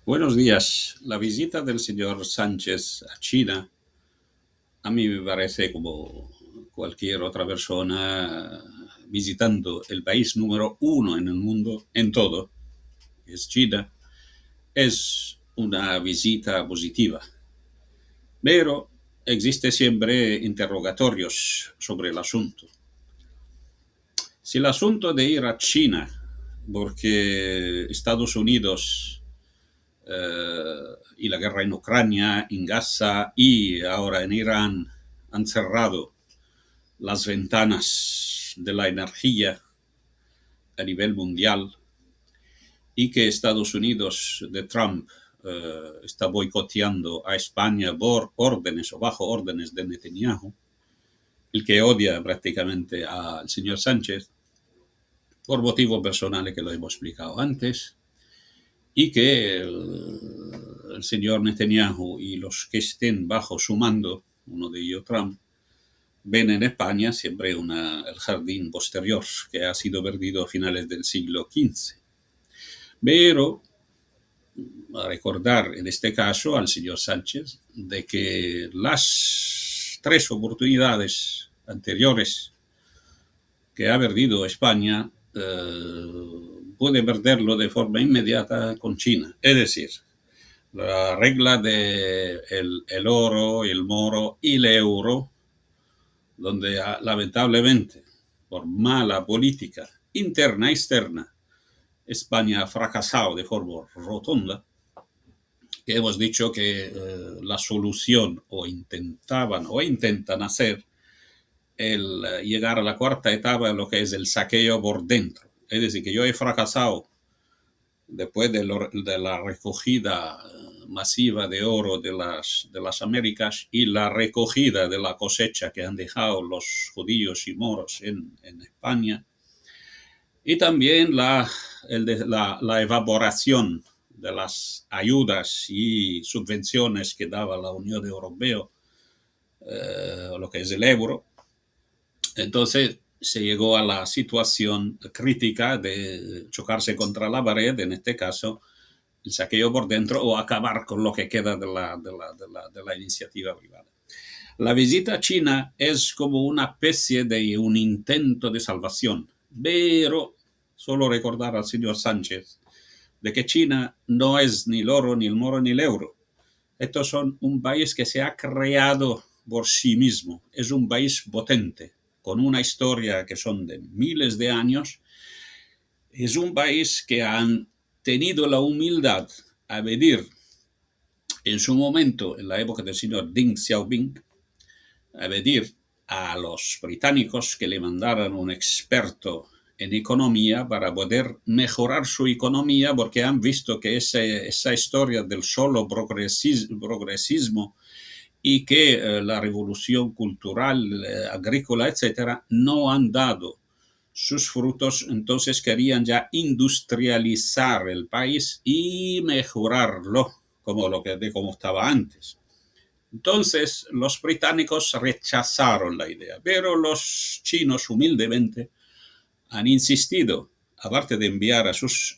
Buenos días. La visita del señor Sánchez a China a mí me parece como cualquier otra persona visitando el país número uno en el mundo, en todo, que es China, es una visita positiva. Pero existe siempre interrogatorios sobre el asunto. Si el asunto de ir a China, porque Estados Unidos y la guerra en Ucrania, en Gaza y ahora en Irán han cerrado las ventanas de la energía a nivel mundial y que Estados Unidos de Trump está boicoteando a España por órdenes o bajo órdenes de Netanyahu, el que odia prácticamente al señor Sánchez por motivos personales que lo hemos explicado antes, y que el señor Netanyahu y los que estén bajo su mando, uno de ellos Trump, ven en España siempre el jardín posterior que ha sido perdido a finales del siglo XV. Pero a recordar en este caso al señor Sánchez de que las 3 oportunidades anteriores que ha perdido España puede perderlo de forma inmediata con China. Es decir, la regla de el oro, el moro y el euro, donde lamentablemente, por mala política interna y externa, España ha fracasado de forma rotunda, que hemos dicho que la solución o intentaban o intentan hacer el llegar a la cuarta etapa, lo que es el saqueo por dentro. Es decir, que yo he fracasado después de la recogida masiva de oro de las Américas y la recogida de la cosecha que han dejado los judíos y moros en España, y también la evaporación de las ayudas y subvenciones que daba la Unión Europea, lo que es el euro. Entonces se llegó a la situación crítica de chocarse contra la pared, en este caso el saqueo por dentro, o acabar con lo que queda de la iniciativa privada. La visita a China es como una especie de un intento de salvación, pero solo recordar al señor Sánchez de que China no es ni el oro, ni el moro, ni el euro. Estos son un país que se ha creado por sí mismo. Es un país potente, con una historia que son de miles de años. Es un país que han tenido la humildad a pedir en su momento, en la época del señor Deng Xiaoping, a pedir a los británicos que le mandaran un experto en economía para poder mejorar su economía, porque han visto que esa historia del solo progresismo y que la revolución cultural, agrícola, etcétera, no han dado sus frutos. Entonces querían ya industrializar el país y mejorarlo como estaba antes. Entonces los británicos rechazaron la idea, pero los chinos humildemente han insistido, aparte de enviar a sus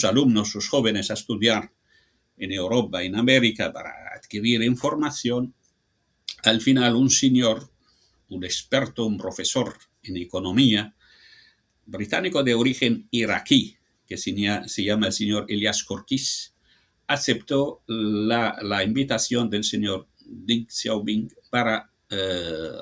alumnos, sus jóvenes, a estudiar en Europa, en América, para adquirir información. Al final un señor, un experto, un profesor en economía, británico de origen iraquí, que se llama el señor Elias Korkis, aceptó la invitación del señor Deng Xiaoping para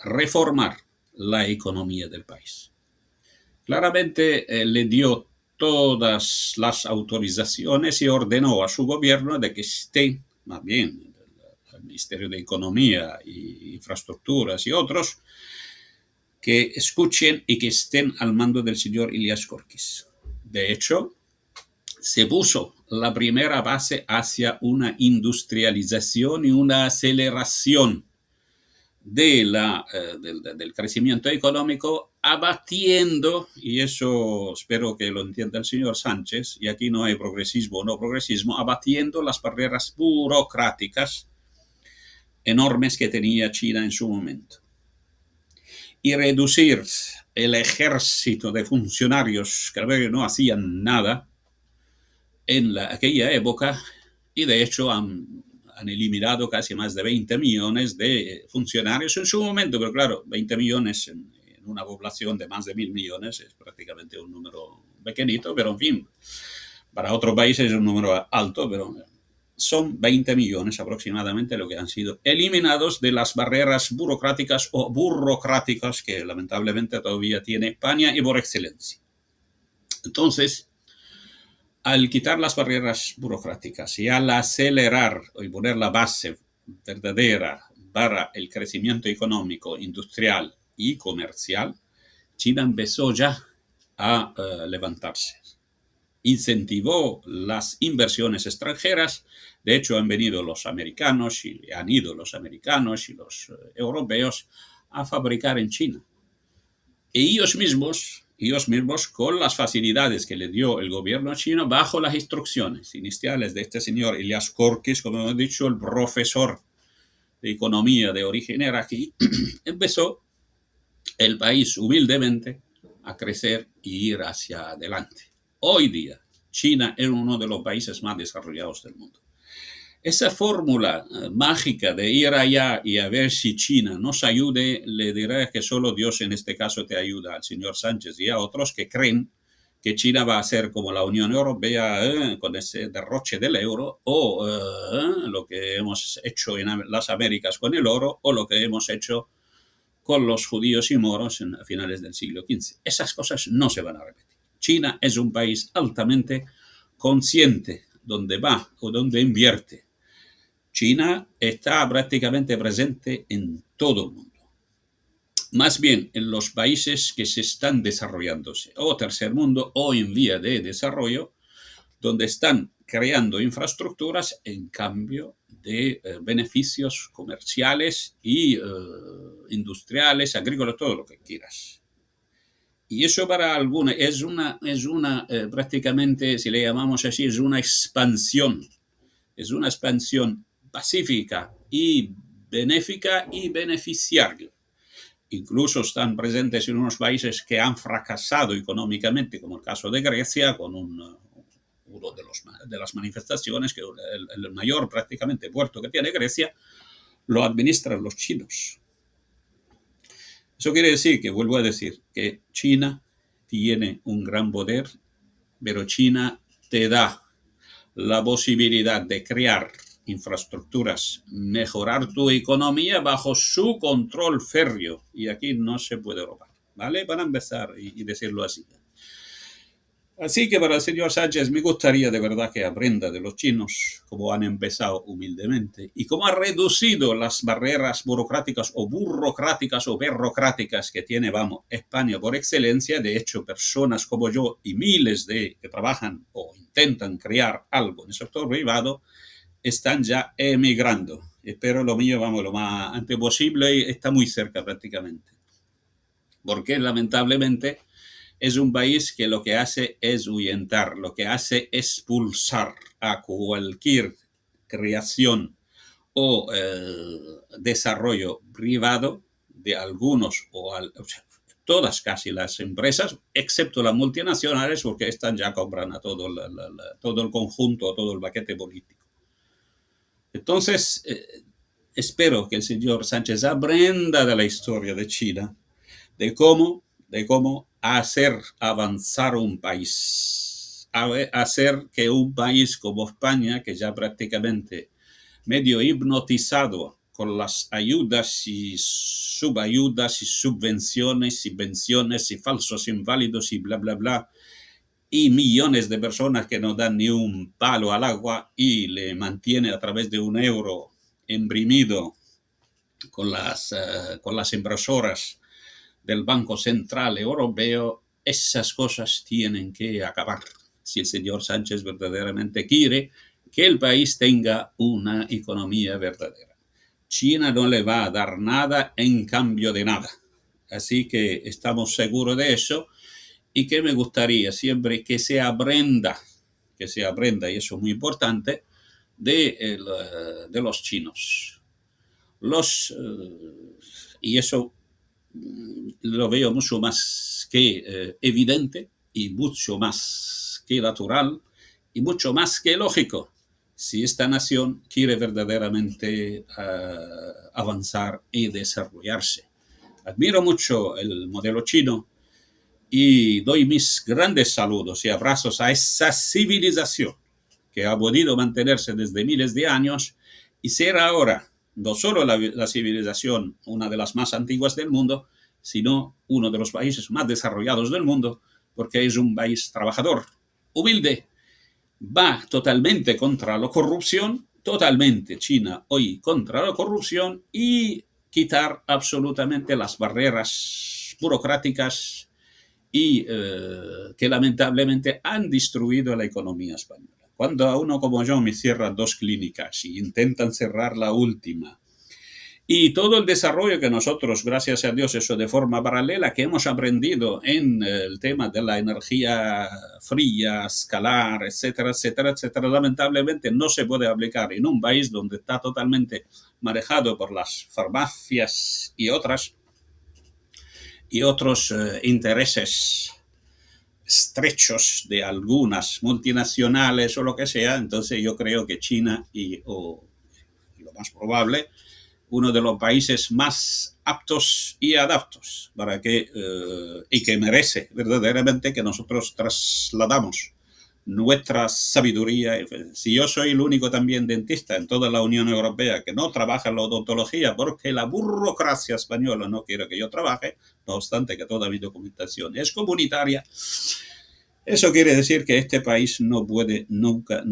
reformar la economía del país. Claramente le dio todas las autorizaciones y ordenó a su gobierno de que esté, más bien el Ministerio de Economía e Infraestructuras y otros, que escuchen y que estén al mando del señor Elias Korkis. De hecho, se puso la primera base hacia una industrialización y una aceleración del crecimiento económico, abatiendo, y eso espero que lo entienda el señor Sánchez, y aquí no hay progresismo o no progresismo, abatiendo las barreras burocráticas enormes que tenía China en su momento. Y reducir el ejército de funcionarios que no hacían nada, en aquella época y de hecho han eliminado casi más de 20 millones de funcionarios en su momento, pero claro, 20 millones en una población de más de 1.000 millones es prácticamente un número pequeñito, pero en fin, para otros países es un número alto, pero son 20 millones aproximadamente lo que han sido eliminados de las barreras burocráticas o burocráticas que lamentablemente todavía tiene España y por excelencia. Entonces, al quitar las barreras burocráticas y al acelerar y poner la base verdadera para el crecimiento económico, industrial y comercial, China empezó ya a levantarse. Incentivó las inversiones extranjeras. De hecho, han venido los americanos y han ido los americanos y los europeos a fabricar en China. Y ellos mismos, con las facilidades que le dio el gobierno chino, bajo las instrucciones iniciales de este señor Elias Korkis, como hemos dicho, el profesor de economía de origen iraquí, empezó el país humildemente a crecer y ir hacia adelante. Hoy día, China es uno de los países más desarrollados del mundo. Esa fórmula mágica de ir allá y a ver si China nos ayude, le diré que solo Dios en este caso te ayuda, al señor Sánchez y a otros que creen que China va a ser como la Unión Europea con ese derroche del euro o lo que hemos hecho en las Américas con el oro o lo que hemos hecho con los judíos y moros a finales del siglo XV. Esas cosas no se van a repetir. China es un país altamente consciente donde va o donde invierte. China está prácticamente presente en todo el mundo. Más bien en los países que se están desarrollándose, o tercer mundo, o en vía de desarrollo, donde están creando infraestructuras en cambio de beneficios comerciales y industriales, agrícolas, todo lo que quieras. Y eso para algunos es una prácticamente, si le llamamos así, es una expansión pacífica y benéfica y beneficiaria. Incluso están presentes en unos países que han fracasado económicamente, como el caso de Grecia, con uno de las manifestaciones, que el mayor prácticamente puerto que tiene Grecia, lo administran los chinos. Eso quiere decir que, vuelvo a decir, que China tiene un gran poder, pero China te da la posibilidad de crear infraestructuras, mejorar tu economía bajo su control férreo. Y aquí no se puede robar, ¿vale? Para empezar y decirlo así. Así que para el señor Sánchez me gustaría de verdad que aprenda de los chinos, cómo han empezado humildemente y cómo ha reducido las barreras burocráticas o berrocráticas que tiene, vamos, España por excelencia. De hecho, personas como yo y miles de que trabajan o intentan crear algo en el sector privado están ya emigrando. Espero lo mío, vamos, lo más antes posible y está muy cerca prácticamente. Porque lamentablemente es un país que lo que hace es ahuyentar, lo que hace es expulsar a cualquier creación o desarrollo privado de algunos o sea, todas casi las empresas, excepto las multinacionales, porque están ya compran a todo el conjunto, todo el paquete político. Entonces, espero que el señor Sánchez aprenda de la historia de China, de cómo hacer avanzar un país, hacer que un país como España, que ya prácticamente medio hipnotizado con las ayudas y subayudas y subvenciones y pensiones y falsos inválidos y bla, bla, bla, y millones de personas que no dan ni un palo al agua y le mantiene a través de un euro imprimido con las impresoras del Banco Central Europeo, esas cosas tienen que acabar si el señor Sánchez verdaderamente quiere que el país tenga una economía verdadera. China no le va a dar nada en cambio de nada. Así que estamos seguros de eso y que me gustaría siempre que se aprenda, y eso es muy importante, de los chinos. Y eso lo veo mucho más que evidente y mucho más que natural y mucho más que lógico si esta nación quiere verdaderamente avanzar y desarrollarse. Admiro mucho el modelo chino y doy mis grandes saludos y abrazos a esa civilización que ha podido mantenerse desde miles de años y ser ahora no solo la civilización, una de las más antiguas del mundo, sino uno de los países más desarrollados del mundo, porque es un país trabajador, humilde, va totalmente contra la corrupción, totalmente China hoy contra la corrupción y quitar absolutamente las barreras burocráticas y que lamentablemente han destruido la economía española. Cuando a uno como yo me cierran 2 clínicas y intentan cerrar la última, y todo el desarrollo que nosotros, gracias a Dios, eso de forma paralela, que hemos aprendido en el tema de la energía fría, escalar, etcétera, etcétera, etcétera, lamentablemente no se puede aplicar en un país donde está totalmente manejado por las farmacias y otros intereses estrechos de algunas multinacionales o lo que sea. Entonces yo creo que China o lo más probable, uno de los países más aptos y adaptos para que y que merece verdaderamente que nosotros trasladamos nuestra sabiduría. Si yo soy el único también dentista en toda la Unión Europea que no trabaja en la odontología porque la burocracia española no quiere que yo trabaje, no obstante que toda mi documentación es comunitaria, eso quiere decir que este país no puede nunca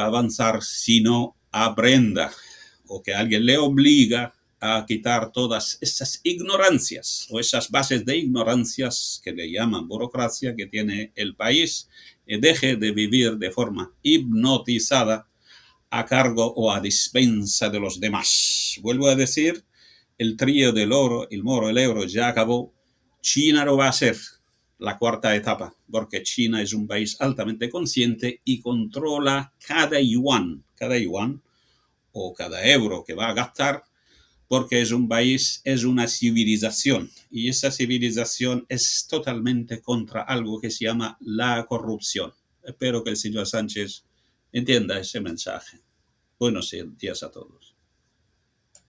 avanzar si no aprenda o que alguien le obliga a quitar todas esas ignorancias o esas bases de ignorancias que le llaman burocracia que tiene el país y deje de vivir de forma hipnotizada a cargo o a dispensa de los demás. Vuelvo a decir, el trío del oro, el moro, el euro ya acabó. China lo va a hacer la cuarta etapa, porque China es un país altamente consciente y controla cada yuan o cada euro que va a gastar, porque es un país, es una civilización, y esa civilización es totalmente contra algo que se llama la corrupción. Espero que el señor Sánchez entienda ese mensaje. Buenos días a todos.